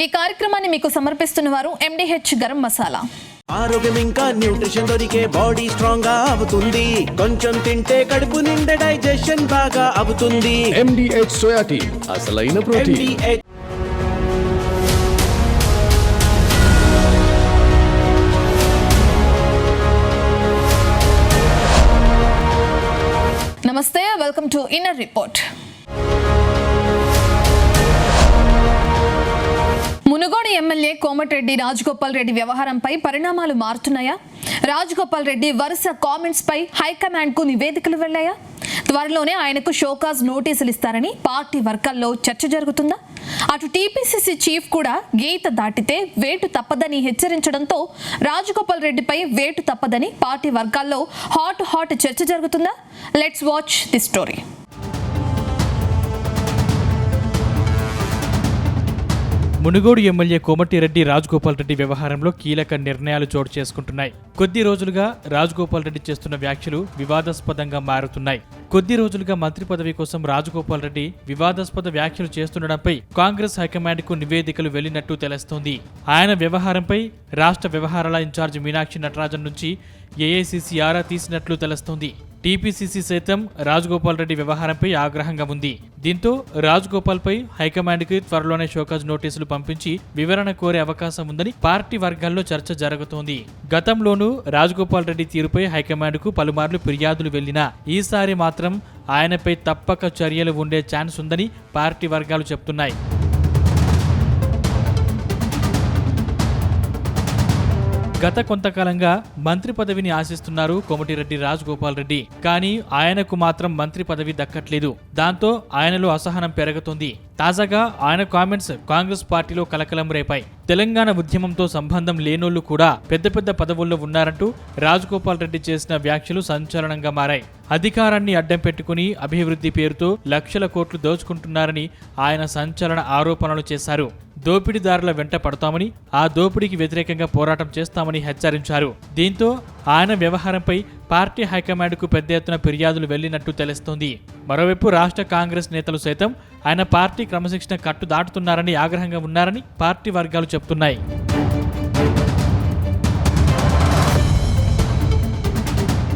ఈ కార్యక్రమాన్ని మీకు సమర్పిస్తున్న వారు MDH గరం మసాలా. ఆరోగ్యం ఇంకా న్యూట్రిషన్ దొరికే బాడీ స్ట్రాంగ్ గా అవుతుంది. కొంచెం తింటే కడుపు నిండా డైజెషన్ బాగా అవుతుంది. MDH సోయా టీ అసలైన ప్రోటీన్. నమస్తే, welcome to inner report. Munugode MLA Komatireddy Rajagopal Reddy వ్యవహారంపై పరిణామాలు మారుతున్నాయా? రాజగోపాల్ రెడ్డి వరుస కామెంట్స్ పై హైకమాండ్ కు నివేదికలు వెళ్లాయా? త్వరలోనే ఆయనకు షోకాజ్ నోటీసులు ఇస్తారని పార్టీ వర్గాల్లో చర్చ జరుగుతుందా? అటు టీపీసీసీ చీఫ్ కూడా గీత దాటితే వేటు తప్పదని హెచ్చరించడంతో రాజగోపాల్ రెడ్డిపై వేటు తప్పదని పార్టీ వర్గాల్లో హాట్ చర్చ జరుగుతుందా? Let's watch the story. Munugode MLA Komatireddy Rajagopal Reddy వ్యవహారంలో కీలక నిర్ణయాలు చోటు చేసుకుంటున్నాయి. కొద్ది రోజులుగా రాజగోపాల్ రెడ్డి చేస్తున్న వ్యాఖ్యలు వివాదాస్పదంగా మారుతున్నాయి. కొద్ది రోజులుగా మంత్రి పదవి కోసం రాజగోపాల్ రెడ్డి వివాదాస్పద వ్యాఖ్యలు చేస్తుండడంపై కాంగ్రెస్ హైకమాండ్ కు నివేదికలు వెళ్లినట్టు తెలుస్తోంది. ఆయన వ్యవహారంపై రాష్ట్ర వ్యవహారాల ఇన్ఛార్జి మీనాక్షి నటరాజన్ నుంచి ఏఐసీసీ ఆరా తీసినట్లు తెలుస్తోంది. టీపీసీసీ సైతం రాజగోపాల్ రెడ్డి వ్యవహారంపై ఆగ్రహంగా ఉంది. దీంతో రాజగోపాల్ పై హైకమాండ్ కి త్వరలోనే షోకాజ్ నోటీసులు పంపించి వివరణ కోరే అవకాశం ఉందని పార్టీ వర్గాల్లో చర్చ జరుగుతోంది. గతంలోనూ రాజగోపాల్ రెడ్డి తీరుపై హైకమాండ్ కు పలుమార్లు ఫిర్యాదులు వెళ్లినా ఈసారి మాత్రం ఆయనపై తప్పక చర్యలు ఉండే ఛాన్స్ ఉందని పార్టీ వర్గాలు చెప్తున్నాయి. గత కొంతకాలంగా మంత్రి పదవిని ఆశిస్తున్నారు కోమటిరెడ్డి రాజగోపాల్ రెడ్డి. కానీ ఆయనకు మాత్రం మంత్రి పదవి దక్కట్లేదు. దాంతో ఆయనలో అసహనం పెరుగుతోంది. తాజాగా ఆయన కామెంట్స్ కాంగ్రెస్ పార్టీలో కలకలం రేపాయి. తెలంగాణ ఉద్యమంతో సంబంధం లేనోళ్లు కూడా పెద్ద పదవుల్లో ఉన్నారంటూ రాజగోపాల్ రెడ్డి చేసిన వ్యాఖ్యలు సంచలనంగా మారాయి. అధికారాన్ని అడ్డం పెట్టుకుని అభివృద్ధి పేరుతో లక్షల కోట్లు దోచుకుంటున్నారని ఆయన సంచలన ఆరోపణలు చేశారు. దోపిడీదారుల వెంట పడతామని, ఆ దోపిడీకి వ్యతిరేకంగా పోరాటం చేస్తామని హెచ్చరించారు. దీంతో ఆయన వ్యవహారంపై పార్టీ హైకమాండ్కు పెద్ద ఎత్తున ఫిర్యాదులు వెళ్లినట్టు తెలుస్తోంది. మరోవైపు రాష్ట్ర కాంగ్రెస్ నేతలు సైతం ఆయన పార్టీ క్రమశిక్షణ కట్టు దాటుతున్నారని ఆగ్రహంగా ఉన్నారని పార్టీ వర్గాలు చెబుతున్నాయి.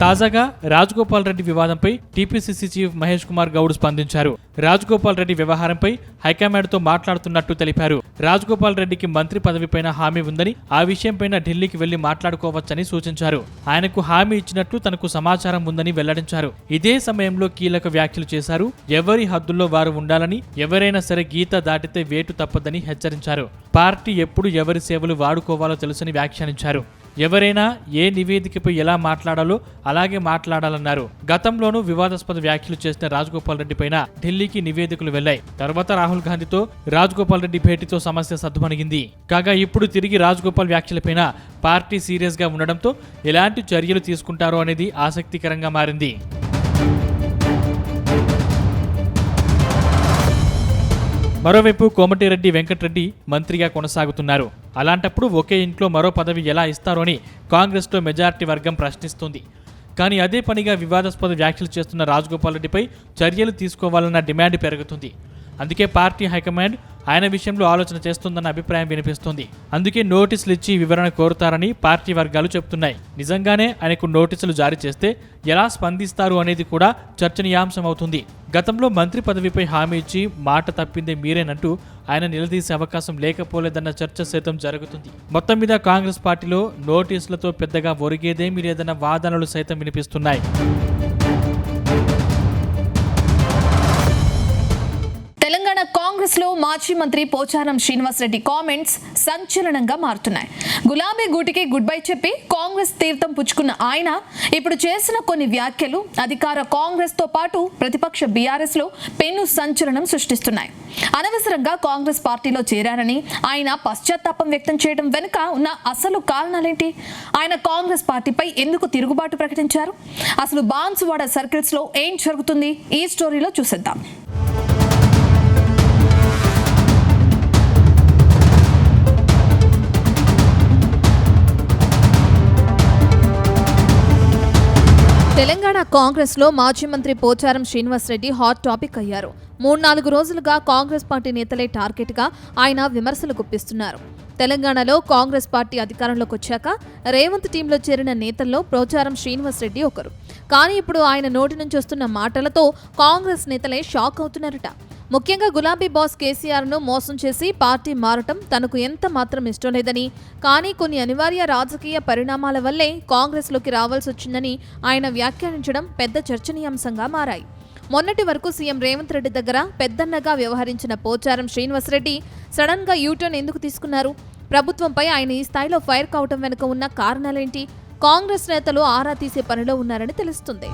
తాజాగా రాజగోపాల్ రెడ్డి వివాదంపై టీపీసీసీ చీఫ్ మహేష్ కుమార్ గౌడ్ స్పందించారు. రాజగోపాల్ రెడ్డి వ్యవహారంపై హైకమాండ్తో మాట్లాడుతున్నట్టు తెలిపారు. రాజగోపాల్ రెడ్డికి మంత్రి పదవిపైన హామీ ఉందని, ఆ విషయంపైన ఢిల్లీకి వెళ్లి మాట్లాడుకోవచ్చని సూచించారు. ఆయనకు హామీ ఇచ్చినట్టు తనకు సమాచారం ఉందని వెల్లడించారు. ఇదే సమయంలో కీలక వ్యాఖ్యలు చేశారు. ఎవరి హద్దుల్లో వారు ఉండాలని, ఎవరైనా సరే గీత దాటితే వేటు తప్పదని హెచ్చరించారు. పార్టీ ఎప్పుడు ఎవరి సేవలు వాడుకోవాలో తెలుసని వ్యాఖ్యానించారు. ఎవరైనా ఏ నివేదికపై ఎలా మాట్లాడాలో అలాగే మాట్లాడాలన్నారు. గతంలోనూ వివాదాస్పద వ్యాఖ్యలు చేసిన రాజగోపాల్ రెడ్డి పైన ఢిల్లీకి నివేదికలు వెళ్లాయి. తర్వాత రాహుల్ గాంధీతో రాజగోపాల్ రెడ్డి భేటీతో సమస్య సద్దుమణిగింది. కాగా ఇప్పుడు తిరిగి రాజగోపాల్ వ్యాఖ్యలపైన పార్టీ సీరియస్ గా ఉండడంతో ఎలాంటి చర్యలు తీసుకుంటారో అనేది ఆసక్తికరంగా మారింది. మరోవైపు కోమటిరెడ్డి వెంకటరెడ్డి మంత్రిగా కొనసాగుతున్నారు. అలాంటప్పుడు ఒకే ఇంట్లో మరో పదవి ఎలా ఇస్తారో అని కాంగ్రెస్లో మెజారిటీ వర్గం ప్రశ్నిస్తుంది. కానీ అదే పనిగా వివాదాస్పద వ్యాఖ్యలు చేస్తున్న రాజగోపాల్ రెడ్డిపై చర్యలు తీసుకోవాలన్న డిమాండ్ పెరుగుతుంది. అందుకే పార్టీ హైకమాండ్ ఆయన విషయంలో ఆలోచన చేస్తుందన్న అభిప్రాయం వినిపిస్తుంది. అందుకే నోటీసులు ఇచ్చి వివరణ కోరుతారని పార్టీ వర్గాలు చెబుతున్నాయి. నిజంగానే ఆయనకు నోటీసులు జారీ చేస్తే ఎలా స్పందిస్తారు అనేది కూడా చర్చనీయాంశం అవుతుంది. గతంలో మంత్రి పదవిపై హామీ ఇచ్చి మాట తప్పిందే మీరేనంటూ ఆయన నిలదీసే అవకాశం లేకపోలేదన్న చర్చ సైతం జరుగుతుంది. మొత్తం మీద కాంగ్రెస్ పార్టీలో నోటీసులతో పెద్దగా ఒరిగేదేమీ లేదన్న వాదనలు సైతం వినిపిస్తున్నాయి. తెలంగాణ కాంగ్రెస్ లో మాజీ మంత్రి పోచారం శ్రీనివాసరెడ్డి కామెంట్స్ సంచలనంగా మారుతున్నాయి. గులాబీ గూటికి గుడ్ బై చెప్పి కాంగ్రెస్ తీర్థం పుచ్చుకున్న ఆయన ఇప్పుడు చేసిన కొన్ని వ్యాఖ్యలు అధికార కాంగ్రెస్ తో పాటు ప్రతిపక్ష బీఆర్ఎస్ లో పెను సంచలనం సృష్టిస్తున్నాయి. అనవసరంగా కాంగ్రెస్ పార్టీలో చేరారని ఆయన పశ్చాత్తాపం వ్యక్తం చేయడం వెనుక ఉన్న అసలు కారణాలేంటి? ఆయన కాంగ్రెస్ పార్టీపై ఎందుకు తిరుగుబాటు ప్రకటించారు? అసలు బాన్సువాడ సర్కిల్స్ లో ఏం జరుగుతుంది? ఈ స్టోరీలో చూసేద్దాం. తెలంగాణ కాంగ్రెస్లో మాజీ మంత్రి పోచారం శ్రీనివాసరెడ్డి హాట్ టాపిక్ అయ్యారు. 3-4 రోజులుగా కాంగ్రెస్ పార్టీ నేతలే టార్గెట్గా ఆయన విమర్శలు గుప్పిస్తున్నారు. తెలంగాణలో కాంగ్రెస్ పార్టీ అధికారంలోకి వచ్చాక రేవంత్ టీంలో చేరిన నేతల్లో పోచారం శ్రీనివాసరెడ్డి ఒకరు. కానీ ఇప్పుడు ఆయన నోటి నుంచి వస్తున్న మాటలతో కాంగ్రెస్ నేతలే షాక్ అవుతున్నారట. ముఖ్యంగా గులాబీ బాస్ కేసీఆర్ను మోసం చేసి పార్టీ మారటం తనకు ఎంత మాత్రం ఇష్టం లేదని, కానీ కొన్ని అనివార్య రాజకీయ పరిణామాల వల్లే కాంగ్రెస్లోకి రావాల్సి వచ్చిందని ఆయన వ్యాఖ్యానించడం పెద్ద చర్చనీయాంశంగా మారాయి. మొన్నటి వరకు సీఎం రేవంత్ రెడ్డి దగ్గర పెద్దన్నగా వ్యవహరించిన పోచారం శ్రీనివాసరెడ్డి సడన్ గా యూటర్న్ ఎందుకు తీసుకున్నారు? ప్రభుత్వంపై ఆయన ఈ స్థాయిలో ఫైర్ కావటం వెనుక ఉన్న కారణాలేంటి? కాంగ్రెస్ నేతలు ఆరా తీసే పనిలో ఉన్నారని తెలుస్తుంది.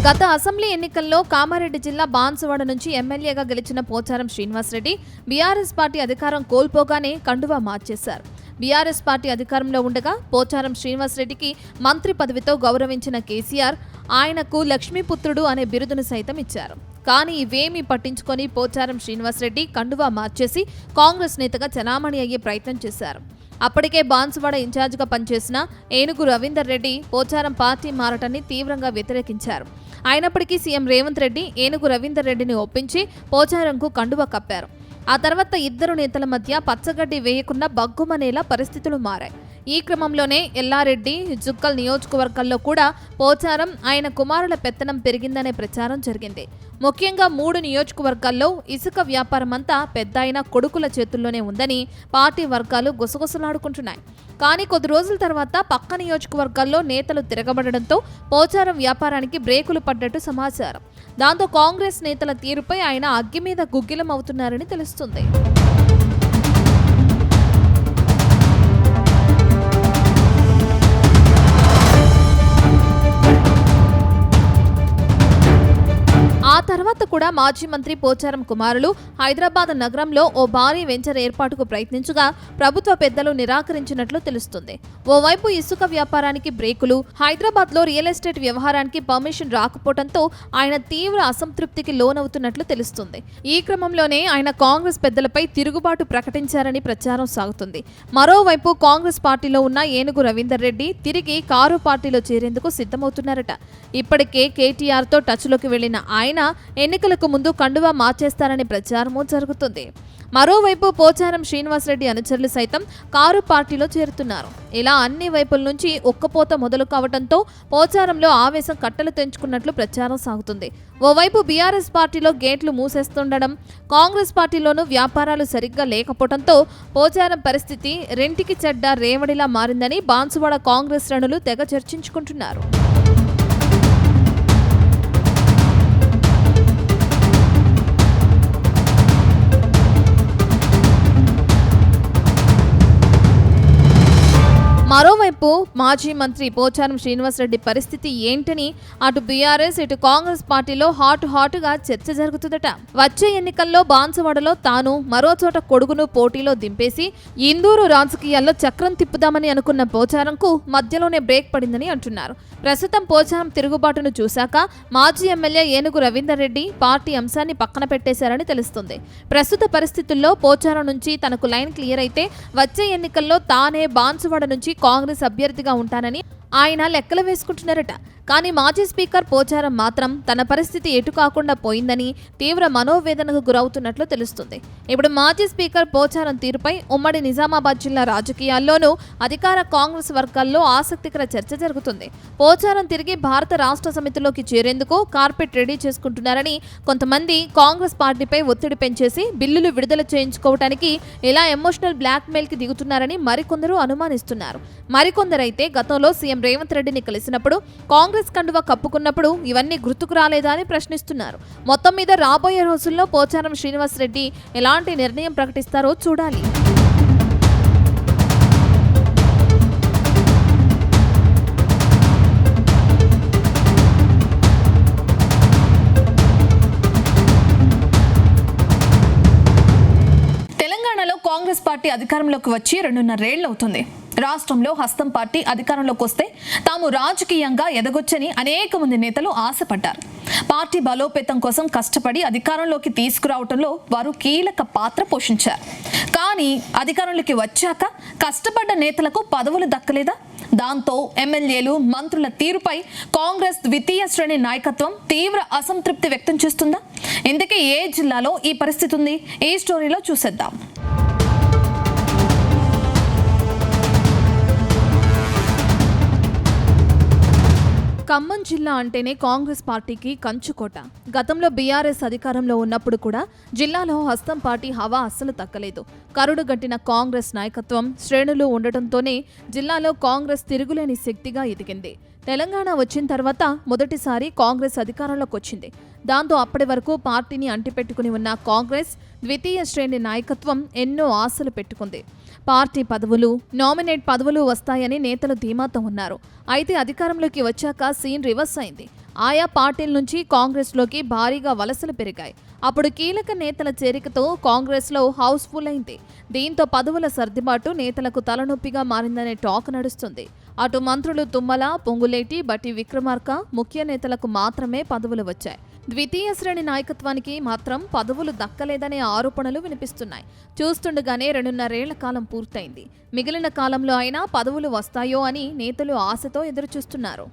గత అసెంబ్లీ ఎన్నికల్లో కామారెడ్డి జిల్లా బాన్సువాడ నుంచి ఎమ్మెల్యేగా గెలిచిన పోచారం శ్రీనివాసరెడ్డి బీఆర్ఎస్ పార్టీ అధికారం కోల్పోగానే కండువా మార్చేశారు. బీఆర్ఎస్ పార్టీ అధికారంలో ఉండగా పోచారం శ్రీనివాసరెడ్డికి మంత్రి పదవితో గౌరవించిన కేసీఆర్ ఆయనకు లక్ష్మీపుత్రుడు అనే బిరుదును సైతం ఇచ్చారు. కానీ ఇవేమీ పట్టించుకొని పోచారం శ్రీనివాసరెడ్డి కండువా మార్చేసి కాంగ్రెస్ నేతగా చలామణి అయ్యే ప్రయత్నం చేశారు. అప్పటికే బాన్సువాడ ఇన్ఛార్జిగా పనిచేసిన ఏనుగు రవీందర్ రెడ్డి పోచారం పార్టీ మారటాన్ని తీవ్రంగా వ్యతిరేకించారు. అయినప్పటికీ సీఎం రేవంత్ రెడ్డి ఏనుగు రవీందర్ రెడ్డిని ఒప్పించి పోచారంకు కండువా కప్పారు. ఆ తర్వాత ఇద్దరు నేతల మధ్య పచ్చగడ్డి వేయకుండా బగ్గుమనేలా పరిస్థితులు మారాయి. ఈ క్రమంలోనే ఎల్లారెడ్డి, జుక్కల్ నియోజకవర్గాల్లో కూడా పోచారం ఆయన కుమారుల పెత్తనం పెరిగిందనే ప్రచారం జరిగింది. ముఖ్యంగా 3 నియోజకవర్గాల్లో ఇసుక వ్యాపారం అంతా పెద్దాయన కొడుకుల చేతుల్లోనే ఉందని పార్టీ వర్గాలు గుసగుసలాడుకుంటున్నాయి. కానీ కొద్ది రోజుల తర్వాత పక్క నియోజకవర్గాల్లో నేతలు తిరగబడడంతో పోచారం వ్యాపారానికి బ్రేకులు పడ్డట్టు సమాచారం. దాంతో కాంగ్రెస్ నేతల తీరుపై ఆయన అగ్గి మీద గుగ్గిలం అవుతున్నారని తెలుస్తుంది. ఆ తర్వాత కూడా మాజీ మంత్రి పోచారం కుమారులు హైదరాబాద్ నగరంలో ఓ భారీ వెంచర్ ఏర్పాటుకు ప్రయత్నించగా ప్రభుత్వ పెద్దలు నిరాకరించినట్లు తెలుస్తుంది. ఓవైపు ఇసుక వ్యాపారానికి బ్రేకులు, హైదరాబాద్లో రియల్ ఎస్టేట్ వ్యవహారానికి పర్మిషన్ రాకపోవడంతో ఆయన తీవ్ర అసంతృప్తికి లోనవుతున్నట్లు తెలుస్తుంది. ఈ క్రమంలోనే ఆయన కాంగ్రెస్ పెద్దలపై తిరుగుబాటు ప్రకటించారని ప్రచారం సాగుతుంది. మరోవైపు కాంగ్రెస్ పార్టీలో ఉన్న ఏనుగు రవీందర్ రెడ్డి తిరిగి కారు పార్టీలో చేరేందుకు సిద్ధమవుతున్నారట. ఇప్పటికే కేటీఆర్తో టచ్లోకి వెళ్లిన ఆయన ఎన్నికలకు ముందు కండువా మార్చేస్తారనే ప్రచారమూ జరుగుతుంది. మరోవైపు పోచారం శ్రీనివాసరెడ్డి అనుచరులు సైతం కారు పార్టీలో చేరుతున్నారు. ఇలా అన్ని వైపుల నుంచి ఒక్కపోత మొదలు కావడంతో పోచారంలో ఆవేశం కట్టలు తెంచుకున్నట్లు ప్రచారం సాగుతుంది. ఓవైపు బీఆర్ఎస్ పార్టీలో గేట్లు మూసేస్తుండడం, కాంగ్రెస్ పార్టీలోనూ వ్యాపారాలు సరిగ్గా లేకపోవడంతో పోచారం పరిస్థితి రెంటికి చెడ్డ రేవడిలా మారిందని బాన్సువాడ కాంగ్రెస్ శ్రేణులు తెగ చర్చించుకుంటున్నారు. మరోవైపు మాజీ మంత్రి పోచారం శ్రీనివాసరెడ్డి పరిస్థితి ఏంటని అటు బీఆర్ఎస్ ఇటు కాంగ్రెస్ పార్టీలో హాట్గా చర్చ జరుగుతుందట. వచ్చే ఎన్నికల్లో బాన్సువాడలో తాను మరోచోట కొడుకును పోటీలో దింపేసి ఇందూరు రాజకీయాల్లో చక్రం తిప్పుదామని అనుకున్న పోచారంకు మధ్యలోనే బ్రేక్ పడిందని అంటున్నారు. ప్రస్తుతం పోచారం తిరుగుబాటును చూశాక మాజీ ఎమ్మెల్యే ఏనుగు రవీందర్ రెడ్డి పార్టీ అంశాన్ని పక్కన పెట్టేశారని తెలుస్తుంది. ప్రస్తుత పరిస్థితుల్లో పోచారం నుంచి తనకు లైన్ క్లియర్ అయితే వచ్చే ఎన్నికల్లో తానే బాన్సువాడ నుంచి కాంగ్రెస్ అభ్యర్థిగా ఉంటానని ఆయన లెక్కలు వేసుకుంటున్నారట. కానీ మాజీ స్పీకర్ పోచారం మాత్రం తన పరిస్థితి ఎటు కాకుండా పోయిందని తీవ్ర మనోవేదనకు గురవుతున్నట్లు తెలుస్తుంది. ఇప్పుడు మాజీ స్పీకర్ పోచారం తీరుపై ఉమ్మడి నిజామాబాద్ జిల్లా రాజకీయాల్లోనూ అధికార కాంగ్రెస్ వర్గాల్లో ఆసక్తికర చర్చ జరుగుతుంది. పోచారం తిరిగి భారత రాష్ట్ర సమితిలోకి చేరేందుకు కార్పెట్ రెడీ చేసుకుంటున్నారని, కొంతమంది కాంగ్రెస్ పార్టీపై ఒత్తిడి పెంచేసి బిల్లులు విడుదల చేయించుకోవడానికి ఇలా ఎమోషనల్ బ్లాక్మెయిల్ కి దిగుతున్నారని మరికొందరు అనుమానిస్తున్నారు. మరికొందరైతే గతంలో సీఎం రేవంత్ రెడ్డిని కలిసినప్పుడు కాంగ్రెస్ కండువా కప్పుకున్నప్పుడు ఇవన్నీ గుర్తుకు రాలేదా అని ప్రశ్నిస్తున్నారు. మొత్తం మీద రాబోయే రోజుల్లో పోచారం శ్రీనివాసరెడ్డి ఎలాంటి నిర్ణయం ప్రకటిస్తారో చూడాలి. తెలంగాణలో కాంగ్రెస్ పార్టీ అధికారంలోకి వచ్చి 2.5 ఏళ్లు అవుతుంది. రాష్ట్రంలో హస్తం పార్టీ అధికారంలోకి వస్తే తాము రాజకీయంగా ఎదగొచ్చని అనేక మంది నేతలు ఆశపడ్డారు. పార్టీ బలోపేతం కోసం కష్టపడి అధికారంలోకి తీసుకురావడంలో వారు కీలక పాత్ర పోషించారు. కానీ అధికారంలోకి వచ్చాక కష్టపడ్డ నేతలకు పదవులు దక్కలేదా? దాంతో ఎమ్మెల్యేలు, మంత్రుల తీరుపై కాంగ్రెస్ ద్వితీయ శ్రేణి నాయకత్వం తీవ్ర అసంతృప్తి వ్యక్తం చేస్తుందా? ఇందుకే ఏ జిల్లాలో ఈ పరిస్థితి ఉంది? ఈ స్టోరీలో చూసేద్దాం. ఖమ్మం జిల్లా అంటేనే కాంగ్రెస్ పార్టీకి కంచుకోట. గతంలో బీఆర్ఎస్ అధికారంలో ఉన్నప్పుడు కూడా జిల్లాలో హస్తం పార్టీ హవా అస్సలు తగ్గలేదు. కరుడుగట్టిన కాంగ్రెస్ నాయకత్వం, శ్రేణులు ఉండటంతోనే జిల్లాలో కాంగ్రెస్ తిరుగులేని శక్తిగా ఎదిగింది. తెలంగాణ వచ్చిన తర్వాత మొదటిసారి కాంగ్రెస్ అధికారంలోకి వచ్చింది. దాంతో అప్పటి వరకు పార్టీని అంటిపెట్టుకుని ఉన్న కాంగ్రెస్ ద్వితీయ శ్రేణి నాయకత్వం ఎన్నో ఆశలు పెట్టుకుంది. పార్టీ పదవులు, నామినేట్ పదవులు వస్తాయని నేతలు ధీమాతో ఉన్నారు. అయితే అధికారంలోకి వచ్చాక సీన్ రివర్స్ అయింది. ఆయా పార్టీల నుంచి కాంగ్రెస్లోకి భారీగా వలసలు పెరిగాయి. అప్పుడు కీలక నేతల చేరికతో కాంగ్రెస్లో హౌస్ఫుల్ అయింది. దీంతో పదవుల సర్దుబాటు నేతలకు తలనొప్పిగా మారిందనే టాక్ నడుస్తుంది. అటు మంత్రులు తుమ్మల, పొంగులేటి, బట్టి విక్రమార్క ముఖ్య నేతలకు మాత్రమే పదవులు వచ్చాయి. ద్వితీయ శ్రేణి నాయకత్వానికి మాత్రం పదవులు దక్కలేదనే ఆరోపణలు వినిపిస్తున్నాయి. చూస్తుండగానే 2.5 ఏళ్ల కాలం పూర్తయింది. మిగిలిన కాలంలో అయినా పదవులు వస్తాయో అని నేతలు ఆశతో ఎదురుచూస్తున్నారు.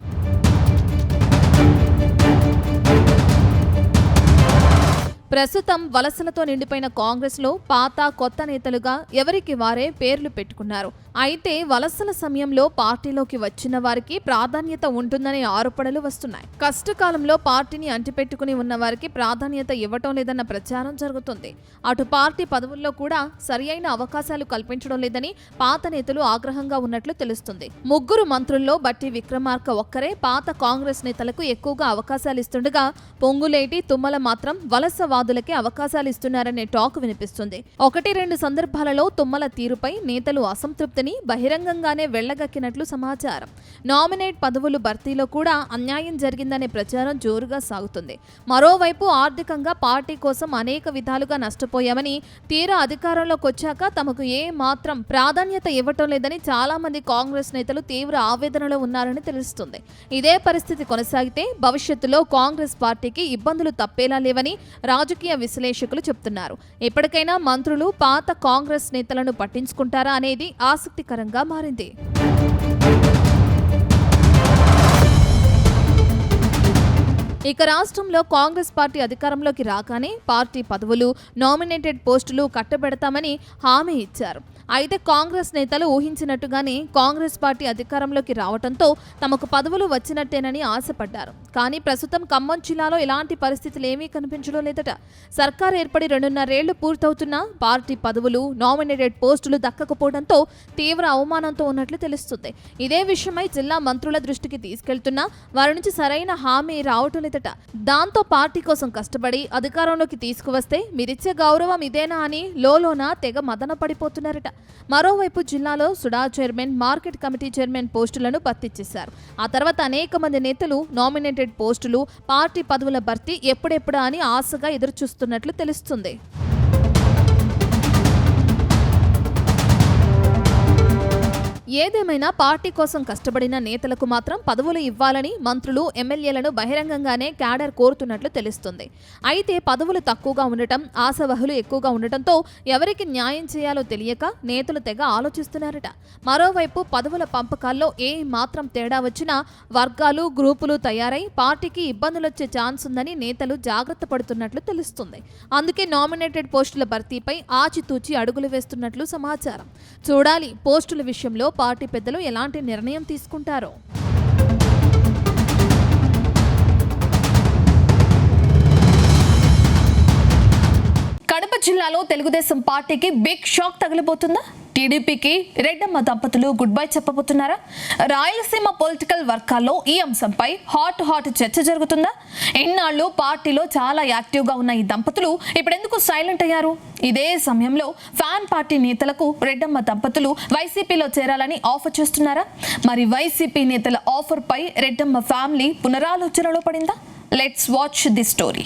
ప్రస్తుతం వలసలతో నిండిపోయిన కాంగ్రెస్లో పాత, కొత్త నేతలుగా ఎవరికి వారే పేర్లు పెట్టుకున్నారు. అయితే వలసల సమయంలో పార్టీలోకి వచ్చిన వారికి ప్రాధాన్యత ఉంటుందనే ఆరోపణలు వస్తున్నాయి. కష్టకాలంలో పార్టీని అంటిపెట్టుకుని ఉన్న వారికి ప్రాధాన్యత ఇవ్వటం లేదన్న ప్రచారం జరుగుతుంది. అటు పార్టీ పదవుల్లో కూడా సరియైన అవకాశాలు కల్పించడం లేదని పాత నేతలు ఆగ్రహంగా ఉన్నట్లు తెలుస్తుంది. 3 మంత్రుల్లో బట్టి విక్రమార్క ఒక్కరే పాత కాంగ్రెస్ నేతలకు ఎక్కువగా అవకాశాలు ఇస్తుండగా, పొంగులేటి, తుమ్మల మాత్రం వలసవాదులకే అవకాశాలు ఇస్తున్నారనే టాక్ వినిపిస్తుంది. 1-2 సందర్భాలలో తుమ్మల తీరుపై నేతలు అసంతృప్తి బహిరంగంగానే వెళ్లగక్కినట్లు సమాచారం. నామినేట్ పదవులు భర్తీలో కూడా అన్యాయం జరిగిందనే ప్రచారం జోరుగా సాగుతుంది. మరోవైపు ఆర్థికంగా పార్టీ కోసం అనేక విధాలుగా నష్టపోయామని, తీరా అధికారంలోకి వచ్చాక తమకు ఏ మాత్రం ప్రాధాన్యత ఇవ్వటం లేదని చాలా మంది కాంగ్రెస్ నేతలు తీవ్ర ఆవేదనలో ఉన్నారని తెలుస్తుంది. ఇదే పరిస్థితి కొనసాగితే భవిష్యత్తులో కాంగ్రెస్ పార్టీకి ఇబ్బందులు తప్పేలా లేవని రాజకీయ విశ్లేషకులు చెబుతున్నారు. ఇప్పటికైనా మంత్రులు పాత కాంగ్రెస్ నేతలను పట్టించుకుంటారా అనేది ఆసక్తికరంగా మారింది. ఇక రాష్ట్రంలో కాంగ్రెస్ పార్టీ అధికారంలోకి రాగానే పార్టీ పదవులు, నామినేటెడ్ పోస్టులు కట్టబెడతామని హామీ ఇచ్చారు. అయితే కాంగ్రెస్ నేతలు ఊహించినట్టుగానే కాంగ్రెస్ పార్టీ అధికారంలోకి రావడంతో తమకు పదవులు వచ్చినట్టేనని ఆశపడ్డారు. కానీ ప్రస్తుతం ఖమ్మం జిల్లాలో ఇలాంటి పరిస్థితులు ఏమీ కనిపించడం లేదట. సర్కారు ఏర్పడి 2.5 ఏళ్లు పూర్తవుతున్నా పార్టీ పదవులు, నామినేటెడ్ పోస్టులు దక్కకపోవడంతో తీవ్ర అవమానంతో ఉన్నట్లు తెలుస్తుంది. ఇదే విషయమై జిల్లా మంత్రుల దృష్టికి తీసుకెళ్తున్నా వారి నుంచి సరైన హామీ రావటం లేదట. దాంతో పార్టీ కోసం కష్టపడి అధికారంలోకి తీసుకువస్తే మీరిచ్చే గౌరవం ఇదేనా అని లోలోన తెగ మదన పడిపోతున్నారట. మరోవైపు జిల్లాలో SUDA chairman, market committee chairman పోస్టులను భర్తీ చేశారు. ఆ తర్వాత అనేక మంది నేతలు నామినేటెడ్ పోస్టులు, పార్టీ పదవుల భర్తీ ఎప్పుడెప్పుడా అని ఆశగా ఎదురుచూస్తున్నట్లు తెలుస్తుంది. ఏదేమైనా పార్టీ కోసం కష్టపడిన నేతలకు మాత్రం పదవులు ఇవ్వాలని మంత్రులు, ఎమ్మెల్యేలను బహిరంగంగానే క్యాడర్ కోరుతున్నట్లు తెలుస్తుంది. అయితే పదవులు తక్కువగా ఉండటం, ఆశావహులు ఎక్కువగా ఉండటంతో ఎవరికి న్యాయం చేయాలో తెలియక నేతలు తెగ ఆలోచిస్తున్నారట. మరోవైపు పదవుల పంపకాల్లో ఏ మాత్రం తేడా వచ్చినా వర్గాలు, గ్రూపులు తయారై పార్టీకి ఇబ్బందులొచ్చే ఛాన్స్ ఉందని నేతలు జాగ్రత్త పడుతున్నట్లు తెలుస్తుంది. అందుకే నామినేటెడ్ పోస్టుల భర్తీపై ఆచితూచి అడుగులు వేస్తున్నట్లు సమాచారం. చూడాలి పోస్టుల విషయంలో పార్టీ పెద్దలు ఎలాంటి నిర్ణయం తీసుకుంటారో. కడప జిల్లాలో తెలుగుదేశం పార్టీకి బిగ్ షాక్ తగిలిపోతుందా? టీడీపీకి రెడ్డమ్మ దంపతులు గుడ్ బై చెప్పబోతున్నారా? రాయలసీమ పొలిటికల్ వర్గాల్లో ఈ అంశంపై హాట్ చర్చ జరుగుతుందా? ఎన్నాళ్ళు పార్టీలో చాలా యాక్టివ్గా ఉన్న ఈ దంపతులు ఇప్పుడెందుకు సైలెంట్ అయ్యారు? ఇదే సమయంలో ఫ్యాన్ పార్టీ నేతలకు రెడ్డమ్మ దంపతులు వైసీపీలో చేరాలని ఆఫర్ చేస్తున్నారా? మరి వైసీపీ నేతల ఆఫర్ పై రెడ్డమ్మ ఫ్యామిలీ పునరాలోచనలో పడిందా? Let's watch the story.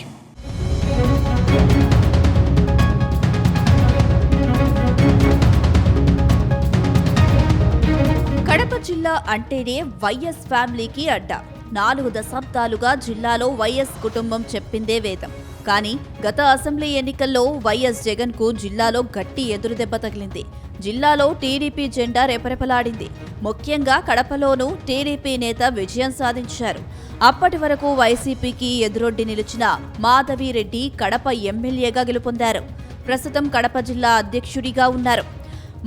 జిల్లా అంటేనే వైఎస్ ఫ్యామిలీకి అడ్డా. 4 దశాబ్దాలుగా జిల్లాలో వైఎస్ కుటుంబం చెప్పిందే వేదం. కానీ గత అసెంబ్లీ ఎన్నికల్లో వైఎస్ జగన్ కు జిల్లాలో గట్టి ఎదురుదెబ్బ తగిలింది. జిల్లాలో టీడీపీ జెండా రెపరెపలాడింది. ముఖ్యంగా కడపలోనూ టీడీపీ నేత విజయం సాధించారు. అప్పటి వరకు వైసీపీకి ఎదురొడ్డి నిలిచిన మాధవిరెడ్డి కడప ఎమ్మెల్యేగా గెలుపొందారు. ప్రస్తుతం కడప జిల్లా అధ్యక్షుడిగా ఉన్నారు.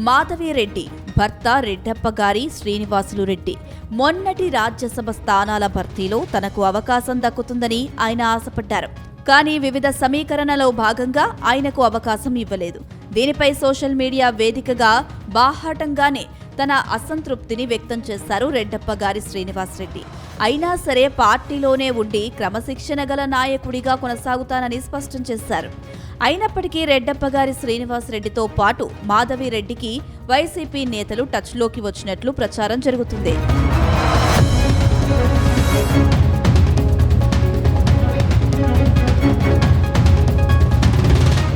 మాధవిరెడ్డి భర్త రెడ్డప్ప గారి శ్రీనివాసులు రెడ్డి మొన్నటి రాజ్యసభ స్థానాల భర్తీలో తనకు అవకాశం దక్కుతుందని ఆయన ఆశపడ్డారు. కానీ వివిధ సమీకరణలో భాగంగా ఆయనకు అవకాశం ఇవ్వలేదు. దీనిపై సోషల్ మీడియా వేదికగా బాహాటంగానే తన అసంతృప్తిని వ్యక్తం చేశారు రెడ్డప్ప గారి శ్రీనివాసరెడ్డి. అయినా సరే పార్టీలోనే ఉండి క్రమశిక్షణ గల నాయకుడిగా కొనసాగుతానని స్పష్టం చేశారు. అయినప్పటికీ రెడ్డప్ప గారి శ్రీనివాసరెడ్డితో పాటు మాధవిరెడ్డికి వైసీపీ నేతలు టచ్లోకి వచ్చినట్లు ప్రచారం జరుగుతుంది.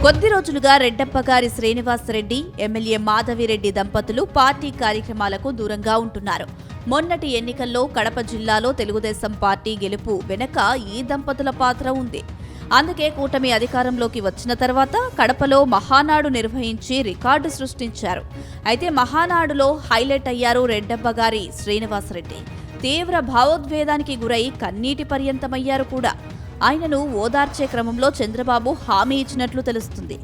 కొద్ది రోజులుగా రెడ్డప్ప గారి శ్రీనివాసరెడ్డి, ఎమ్మెల్యే మాధవిరెడ్డి దంపతులు పార్టీ కార్యక్రమాలకు దూరంగా ఉంటున్నారు. మొన్నటి ఎన్నికల్లో కడప జిల్లాలో తెలుగుదేశం పార్టీ గెలుపు వెనక ఈ దంపతుల పాత్ర ఉంది. అందుకే కూటమి అధికారంలోకి వచ్చిన తర్వాత కడపలో మహానాడు నిర్వహించి రికార్డు సృష్టించారు. అయితే మహానాడులో హైలైట్ అయ్యారు రెడ్డప్ప గారి శ్రీనివాసరెడ్డి. తీవ్ర భావోద్వేగానికి గురై కన్నీటి పర్యంతమయ్యారు కూడా. ఆయనను ఓదార్చే క్రమంలో చంద్రబాబు హామీ ఇచ్చినట్లు తెలుస్తుంది.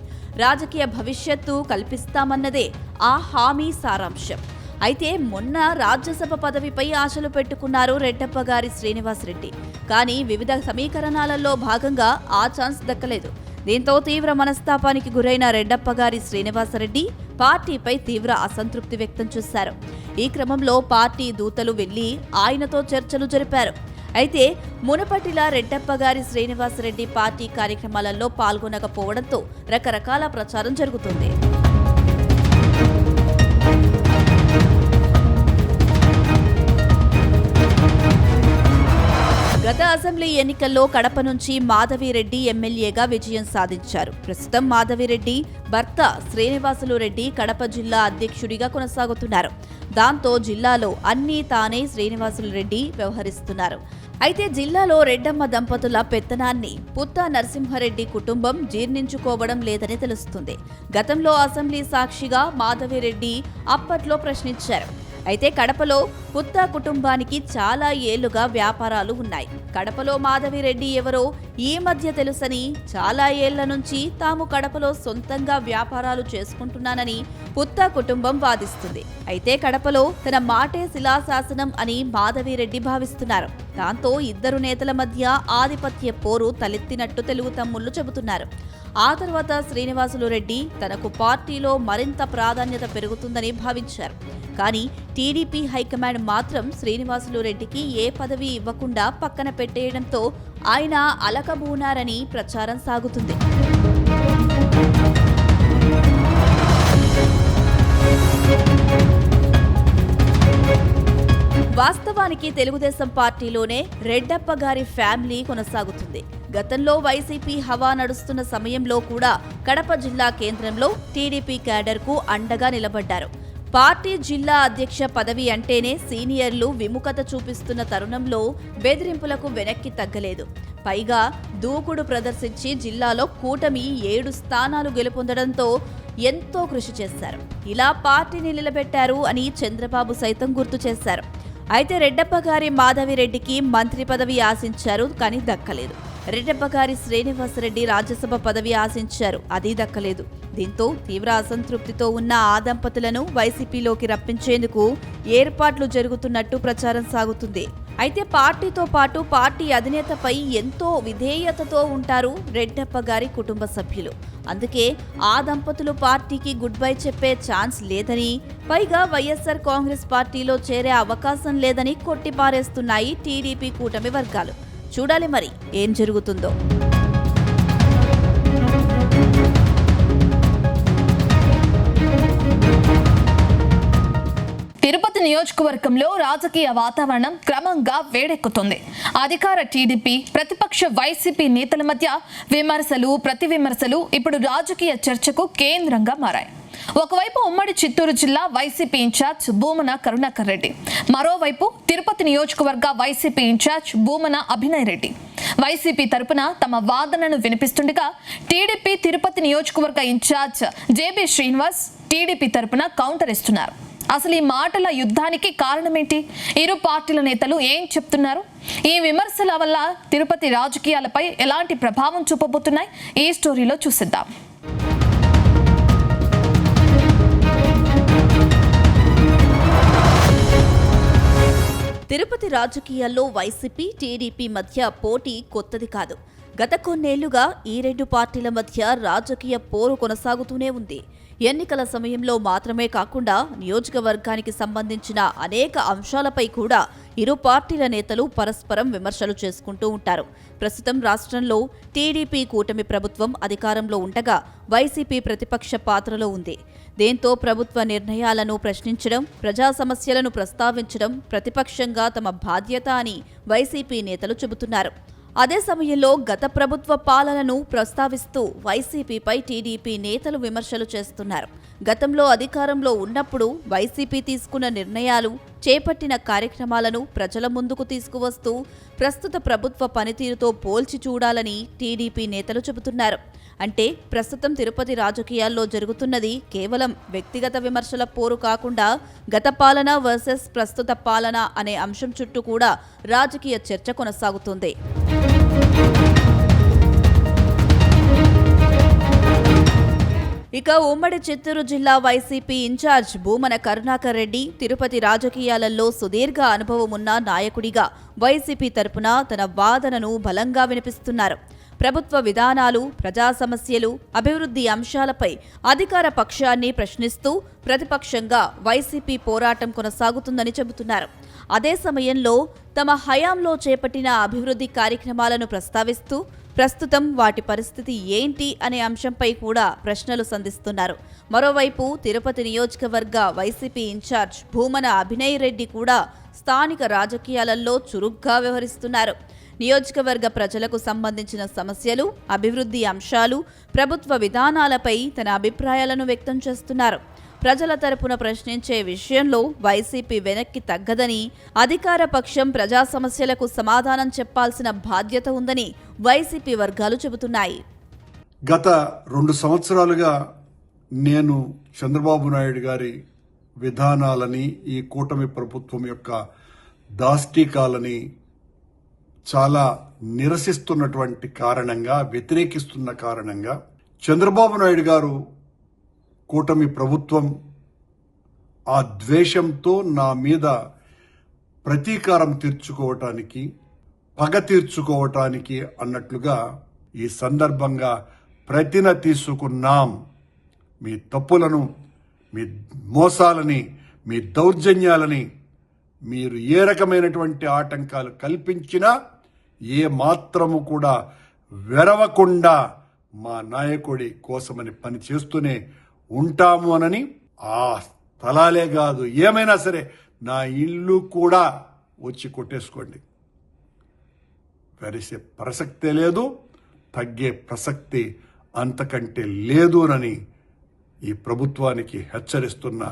రాజకీయ భవిష్యత్తు కల్పిస్తామన్నదే ఆ హామీ సారాంశం. అయితే మొన్న రాజ్యసభ పదవిపై ఆశలు పెట్టుకున్నారు రెడ్డప్ప గారి శ్రీనివాసరెడ్డి. కానీ వివిధ సమీకరణాలలో భాగంగా ఆ ఛాన్స్ దక్కలేదు. దీంతో తీవ్ర మనస్తాపానికి గురైన రెడ్డప్ప గారి శ్రీనివాసరెడ్డి పార్టీపై తీవ్ర అసంతృప్తి వ్యక్తం చేశారు. ఈ క్రమంలో పార్టీ దూతలు వెళ్లి ఆయనతో చర్చలు జరిపారు. అయితే మునుపటిలా రెడ్డప్ప గారి శ్రీనివాసరెడ్డి పార్టీ కార్యక్రమాలలో పాల్గొనకపోవడంతో రకరకాల ప్రచారం జరుగుతుంది. గత అసెంబ్లీ ఎన్నికల్లో కడప నుంచి మాధవిరెడ్డి ఎమ్మెల్యేగా విజయం సాధించారు. ప్రస్తుతం మాధవిరెడ్డి భర్త శ్రీనివాసులు రెడ్డి కడప జిల్లా అధ్యక్షుడిగా కొనసాగుతున్నారు. దాంతో జిల్లాలో అన్నీ తానే శ్రీనివాసులు రెడ్డి వ్యవహరిస్తున్నారు. అయితే జిల్లాలో రెడ్డమ్మ దంపతుల పెత్తనాన్ని పుత్తా నరసింహారెడ్డి కుటుంబం జీర్ణించుకోవడం లేదని తెలుస్తుంది. గతంలో అసెంబ్లీ సాక్షిగా మాధవిరెడ్డి అప్పట్లో ప్రశ్నించారు. అయితే కడపలో పుత్తా కుటుంబానికి చాలా ఏళ్లుగా వ్యాపారాలు ఉన్నాయి. కడపలో మాధవిరెడ్డి ఎవరో ఈ మధ్య తెలుసని, చాలా ఏళ్ల నుంచి తాము కడపలో సొంతంగా వ్యాపారాలు చేసుకుంటున్నానని పుత్తా కుటుంబం వాదిస్తుంది. అయితే కడపలో తన మాటే శిలాశాసనం అని మాధవిరెడ్డి భావిస్తున్నారు. దాంతో ఇద్దరు నేతల మధ్య ఆధిపత్య పోరు తలెత్తినట్టు తెలుగు తమ్ముళ్లు చెబుతున్నారు. ఆ తర్వాత శ్రీనివాసులు రెడ్డి తనకు పార్టీలో మరింత ప్రాధాన్యత పెరుగుతుందని భావించారు. కానీ టీడీపీ హైకమాండ్ మాత్రం శ్రీనివాసులు రెడ్డికి ఏ పదవి ఇవ్వకుండా పక్కన పెట్టేయడంతో ఆయన అలకబూనారని ప్రచారం సాగుతుంది. వాస్తవానికి తెలుగుదేశం పార్టీలోనే రెడ్డప్ప గారి ఫ్యామిలీ కొనసాగుతుంది. గతంలో వైసీపీ హవా నడుస్తున్న సమయంలో కూడా కడప జిల్లా కేంద్రంలో టీడీపీ క్యాడర్కు అండగా నిలబడ్డారు. పార్టీ జిల్లా అధ్యక్ష పదవి అంటేనే సీనియర్లు విముఖత చూపిస్తున్న తరుణంలో బెదిరింపులకు వెనక్కి తగ్గలేదు. పైగా దూకుడు ప్రదర్శించి జిల్లాలో కూటమి 7 స్థానాలు గెలుపొందడంతో ఎంతో కృషి చేశారు. ఇలా పార్టీని నిలబెట్టారు అని చంద్రబాబు సైతం గుర్తు చేశారు. అయితే రెడ్డప్ప గారి మాధవిరెడ్డికి మంత్రి పదవి ఆశించారు, కానీ దక్కలేదు. రెడ్డప్ప గారి శ్రీనివాసరెడ్డి రాజ్యసభ పదవి ఆశించారు, అది దక్కలేదు. దీంతో తీవ్ర అసంతృప్తితో ఉన్న ఆ దంపతులను వైసీపీలోకి రప్పించేందుకు ఏర్పాట్లు జరుగుతున్నట్టు ప్రచారం సాగుతుంది. అయితే పార్టీతో పాటు పార్టీ అధినేతపై ఎంతో విధేయతతో ఉంటారు రెడ్డప్ప గారి కుటుంబ సభ్యులు. అందుకే ఆ దంపతులు పార్టీకి గుడ్ బై చెప్పే ఛాన్స్ లేదని, పైగా వైఎస్ఆర్ కాంగ్రెస్ పార్టీలో చేరే అవకాశం లేదని కొట్టిపారేస్తున్నాయి టీడీపీ కూటమి వర్గాలు. చూడాలి మరి ఏం జరుగుతుందో. తిరుపతి నియోజకవర్గంలో రాజకీయ వాతావరణం క్రమంగా వేడెక్కుతుంది. అధికార టీడీపీ, ప్రతిపక్ష వైసీపీ నేతల మధ్య విమర్శలు, ప్రతి విమర్శలు ఇప్పుడు రాజకీయ చర్చకు కేంద్రంగా మారాయి. ఒకవైపు ఉమ్మడి చిత్తూరు జిల్లా వైసీపీ ఇన్ఛార్జ్ భూమన కరుణాకర్ రెడ్డి, మరోవైపు తిరుపతి నియోజకవర్గ వైసీపీ ఇన్ఛార్జ్ భూమన అభినయ్ రెడ్డి వైసీపీ తరపున తమ వాదనను వినిపిస్తుండగా, టీడీపీ తిరుపతి నియోజకవర్గ ఇన్ఛార్జ్ జేబీ శ్రీనివాస్ టీడీపీ తరపున కౌంటర్ ఇస్తున్నారు. అసలు ఈ మాటల యుద్ధానికి కారణమేంటి? ఇరు పార్టీల నేతలు ఏం చెప్తున్నారు? ఈ విమర్శల వల్ల తిరుపతి రాజకీయాలపై ఎలాంటి ప్రభావం చూపబోతున్నాయి? ఈ స్టోరీలో చూసిద్దాం. తిరుపతి రాజకీయాల్లో వైసీపీ, టీడీపీ మధ్య పోటీ కొత్తది కాదు. గత కొన్నేళ్లుగా ఈ రెండు పార్టీల మధ్య రాజకీయ పోరు కొనసాగుతూనే ఉంది. ఎన్నికల సమయంలో మాత్రమే కాకుండా నియోజకవర్గానికి సంబంధించిన అనేక అంశాలపై కూడా ఇరు పార్టీల నేతలు పరస్పరం విమర్శలు చేసుకుంటూ ఉంటారు. ప్రస్తుతం రాష్ట్రంలో టీడీపీ కూటమి ప్రభుత్వం అధికారంలో ఉండగా వైసీపీ ప్రతిపక్ష పాత్రలో ఉంది. దీంతో ప్రభుత్వ నిర్ణయాలను ప్రశ్నించడం, ప్రజా సమస్యలను ప్రస్తావించడం ప్రతిపక్షంగా తమ బాధ్యత అని వైసీపీ నేతలు చెబుతున్నారు. అదే సమయంలో గత ప్రభుత్వ పాలనను ప్రస్తావిస్తూ వైసీపీపై టీడీపీ నేతలు విమర్శలు చేస్తున్నారు. గతంలో అధికారంలో ఉన్నప్పుడు వైసీపీ తీసుకున్న నిర్ణయాలు, చేపట్టిన కార్యక్రమాలను ప్రజల ముందుకు తీసుకువస్తూ ప్రస్తుత ప్రభుత్వ పనితీరుతో పోల్చి చూడాలని టీడీపీ నేతలు చెబుతున్నారు. అంటే ప్రస్తుతం తిరుపతి రాజకీయాల్లో జరుగుతున్నది కేవలం వ్యక్తిగత విమర్శల పోరు కాకుండా గత పాలన వర్సెస్ ప్రస్తుత పాలన అనే అంశం చుట్టూ కూడా రాజకీయ చర్చ కొనసాగుతుంది. ఇక ఉమ్మడి చిత్తూరు జిల్లా వైసీపీ ఇన్ఛార్జ్ భూమన కరుణాకర్ రెడ్డి తిరుపతి రాజకీయాలలో సుదీర్ఘ అనుభవం ఉన్న నాయకుడిగా వైసీపీ తరపున తన వాదనను బలంగా వినిపిస్తున్నారు. ప్రభుత్వ విధానాలు, ప్రజా సమస్యలు, అభివృద్ధి అంశాలపై అధికార పక్షాన్ని ప్రశ్నిస్తూ ప్రతిపక్షంగా వైసీపీ పోరాటం కొనసాగుతుందని చెబుతున్నారు. అదే సమయంలో తమ హయాంలో చేపట్టిన అభివృద్ధి కార్యక్రమాలను ప్రస్తావిస్తూ ప్రస్తుతం వాటి పరిస్థితి ఏంటి అనే అంశంపై కూడా ప్రశ్నలు సంధిస్తున్నారు. మరోవైపు తిరుపతి నియోజకవర్గ వైసీపీ ఇన్ఛార్జ్ భూమన అభినయ్ రెడ్డి కూడా స్థానిక రాజకీయాలలో చురుగ్గా వ్యవహరిస్తున్నారు. నియోజకవర్గ ప్రజలకు సంబంధించిన సమస్యలు, అభివృద్ధి అంశాలు, ప్రభుత్వ విధానాలపై తన అభిప్రాయాలను వ్యక్తం చేస్తున్నారు. ప్రజల తరపున ప్రశ్నించే విషయంలో వైసీపీ వెనక్కి తగ్గదని, అధికార పక్షం ప్రజా సమస్యలకు సమాధానం చెప్పాల్సిన బాధ్యత ఉందని వైసీపీ వర్గాలు చెబుతున్నాయి. గత 2 సంవత్సరాలుగా నేను చంద్రబాబు నాయుడు గారి విధానాలని, ఈ కూటమి ప్రభుత్వం యొక్క దాష్టీకాలని చాలా నిరసిస్తున్నటువంటి కారణంగా, వ్యతిరేకిస్తున్న కారణంగా చంద్రబాబు నాయుడు గారు కూటమి ప్రభుత్వం ఆ ద్వేషంతో నా మీద ప్రతీకారం తీర్చుకోవటానికి, పగ తీర్చుకోవటానికి అన్నట్లుగా ఈ సందర్భంగా ప్రతిన తీసుకున్నాం. మీ తప్పులను, మీ మోసాలని, మీ దౌర్జన్యాలని మీరు ఏ రకమైనటువంటి ఆటంకాలు కల్పించినా ఏ మాత్రము కూడా వెరవకుండా మా నాయకుడి కోసమని పని చేస్తూనే ఉంటాము అనని, ఆ స్థలాలే కాదు ఏమైనా సరే నా ఇల్లు కూడా వచ్చి కొట్టేసుకోండి, వెరిసే ప్రసక్తే లేదు, తగ్గే ప్రసక్తి అంతకంటే లేదు అని ఈ ప్రభుత్వానికి హెచ్చరిస్తున్నా.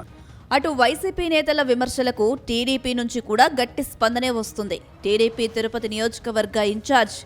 అటు వైసీపీ నేతల విమర్శలకు టీడీపీ నుంచి కూడా గట్టి స్పందనే వస్తుంది. టీడీపీ తిరుపతి నియోజకవర్గ ఇన్ఛార్జ్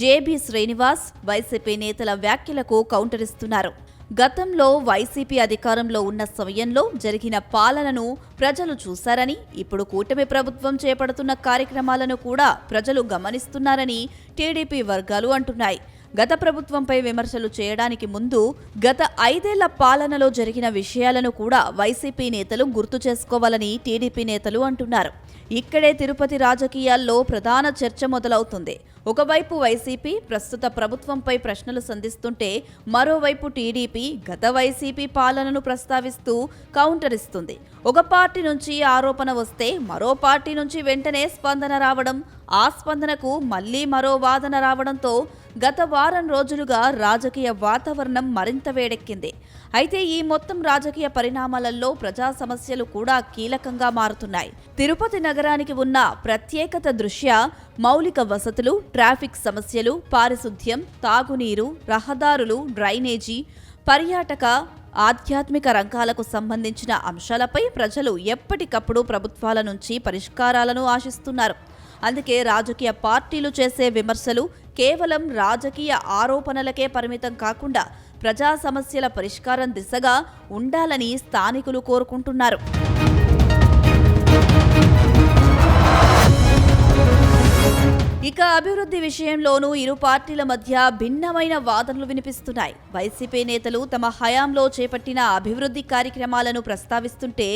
జేబీ శ్రీనివాస్ వైసీపీ నేతల వ్యాఖ్యలకు కౌంటర్ ఇస్తున్నారు. గతంలో వైసీపీ అధికారంలో ఉన్న సమయంలో జరిగిన పాలనను ప్రజలు చూశారని, ఇప్పుడు కూటమి ప్రభుత్వం చేపడుతున్న కార్యక్రమాలను కూడా ప్రజలు గమనిస్తున్నారని టీడీపీ వర్గాలు అంటున్నాయి. గత ప్రభుత్వంపై విమర్శలు చేయడానికి ముందు గత 5 ఏళ్ల పాలనలో జరిగిన విషయాలను కూడా వైసీపీ నేతలు గుర్తు చేసుకోవాలని టీడీపీ నేతలు అంటున్నారు. ఇక్కడే తిరుపతి రాజకీయాల్లో ప్రధాన చర్చ మొదలవుతుంది. ఒకవైపు వైసీపీ ప్రస్తుత ప్రభుత్వంపై ప్రశ్నలు సంధిస్తుంటే, మరోవైపు టీడీపీ గత వైసీపీ పాలనను ప్రస్తావిస్తూ కౌంటర్ ఇస్తుంది. ఒక పార్టీ నుంచి ఆరోపణ వస్తే మరో పార్టీ నుంచి వెంటనే స్పందన రావడం, ఆ స్పందనకు మళ్లీ మరో వాదన రావడంతో గత వారం రోజులుగా రాజకీయ వాతావరణం మరింత వేడెక్కింది. అయితే ఈ మొత్తం రాజకీయ పరిణామాలలో ప్రజా సమస్యలు కూడా కీలకంగా మారుతున్నాయి. తిరుపతి నగరానికి ఉన్న ప్రత్యేకత దృష్ట్యా మౌలిక వసతులు, ట్రాఫిక్ సమస్యలు, పారిశుద్ధ్యం, తాగునీరు, రహదారులు, డ్రైనేజీ, పర్యాటక, ఆధ్యాత్మిక రంగాలకు సంబంధించిన అంశాలపై ప్రజలు ఎప్పటికప్పుడు ప్రభుత్వాల నుంచి పరిష్కారాలను ఆశిస్తున్నారు. అందుకే రాజకీయ పార్టీలు చేసే విమర్శలు కేవలం రాజకీయ ఆరోపణలకే పరిమితం కాకుండా ప్రజా సమస్యల పరిష్కారం దిశగా ఉండాలని స్థానికులు కోరుకుంటున్నారు. ఇక అభివృద్ధి విషయంలోనూ ఇరు పార్టీల మధ్య భిన్నమైన వాదనలు వినిపిస్తున్నాయి. వైసీపీ నేతలు తమ హయాంలో చేపట్టిన అభివృద్ధి కార్యక్రమాలను ప్రస్తావిస్తుంటే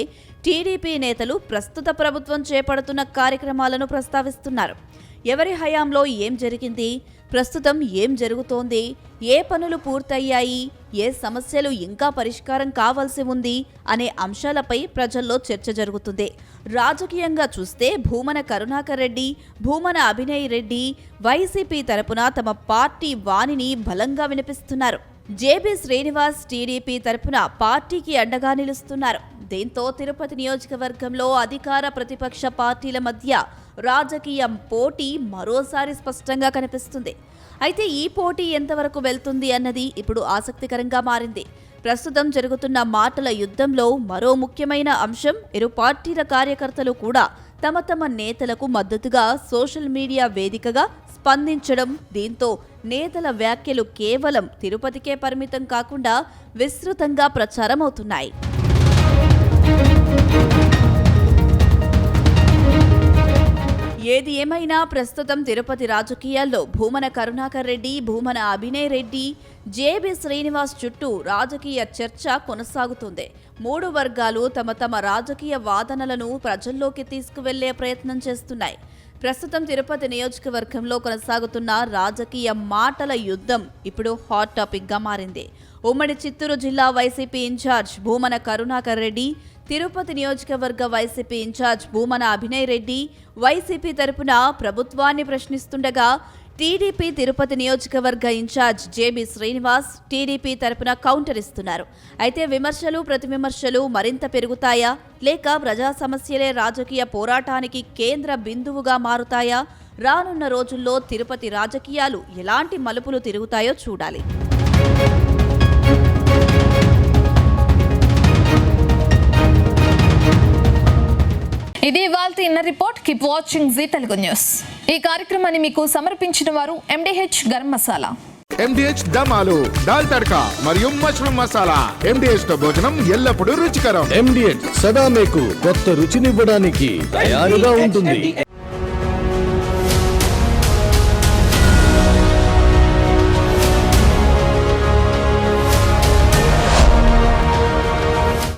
టీడీపీ నేతలు ప్రస్తుత ప్రభుత్వం చేపడుతున్న కార్యక్రమాలను ప్రస్తావిస్తున్నారు. ఎవరి హయాంలో ఏం జరిగింది, ప్రస్తుతం ఏం జరుగుతోంది, ఏ పనులు పూర్తయ్యాయి, ఏ సమస్యలు ఇంకా పరిష్కారం కావాల్సి ఉంది అనే అంశాలపై ప్రజల్లో చర్చ జరుగుతుంది. రాజకీయంగా చూస్తే భూమన కరుణాకర్ రెడ్డి, భూమన అభినయ్ రెడ్డి వైసీపీ తరపున తమ పార్టీ వాణిని బలంగా వినిపిస్తున్నారు. జేబీ శ్రీనివాస్ టీడీపీ తరపున పార్టీకి అండగా నిలుస్తున్నారు. దీంతో తిరుపతి నియోజకవర్గంలో అధికార ప్రతిపక్ష పార్టీల మధ్య రాజకీయ పోటీ మరోసారి స్పష్టంగా కనిపిస్తుంది. అయితే ఈ పోటీ ఎంతవరకు వెళ్తుంది అన్నది ఇప్పుడు ఆసక్తికరంగా మారింది. ప్రస్తుతం జరుగుతున్న మాటల యుద్ధంలో మరో ముఖ్యమైన అంశం ఇరు పార్టీల కార్యకర్తలు కూడా తమ తమ నేతలకు మద్దతుగా సోషల్ మీడియా వేదికగా స్పందించడం. దీంతో నేతల వ్యాఖ్యలు కేవలం తిరుపతికే పరిమితం కాకుండా విస్తృతంగా ప్రచారమవుతున్నాయి. ఏది ఏమైనా ప్రస్తుతం తిరుపతి రాజకీయాల్లో భూమన కరుణాకర్ రెడ్డి, భూమన అభినయ్ రెడ్డి, జేబీ శ్రీనివాస్ చుట్టూ రాజకీయ చర్చ కొనసాగుతుంది. మూడు వర్గాలు తమ తమ రాజకీయ వాదనలను ప్రజల్లోకి తీసుకువెళ్లే ప్రయత్నం చేస్తున్నాయి. ప్రస్తుతం తిరుపతి నియోజకవర్గంలో కొనసాగుతున్న రాజకీయ మాటల యుద్ధం ఇప్పుడు హాట్ టాపిక్గా మారింది. ఉమ్మడి చిత్తూరు జిల్లా వైసీపీ ఇన్ఛార్జ్ భూమన కరుణాకర్ రెడ్డి, తిరుపతి నియోజకవర్గ వైసీపీ ఇన్ఛార్జ్ భూమన అభినయ్ రెడ్డి వైసీపీ తరపున ప్రభుత్వాన్ని ప్రశ్నిస్తుండగా, టీడీపీ తిరుపతి నియోజకవర్గ ఇన్ఛార్జ్ జేబీ శ్రీనివాస్ టీడీపీ తరపున కౌంటర్ ఇస్తున్నారు. అయితే విమర్శలు ప్రతివిమర్శలు మరింత పెరుగుతాయా, లేక ప్రజా సమస్యలే రాజకీయ పోరాటానికి కేంద్ర బిందువుగా మారుతాయా? రానున్న రోజుల్లో తిరుపతి రాజకీయాలు ఎలాంటి మలుపులు తిరుగుతాయో చూడాలి. ఇది ఇవాల్టి inner report. Keep watching Zee Telugu news. ఈ కార్యక్రమాన్ని మీకు సమర్పించిన వారు MDH గరం మసాలా, MDH దమాలు, దాల్ తడకా మరియు మష్రూమ్ మసాలా. MDH తో భోజనం ఎల్లప్పుడూ రుచికరం. MDH సదా మీకు కొత్త రుచినివ్వడానికి తయారుగా ఉంటుంది.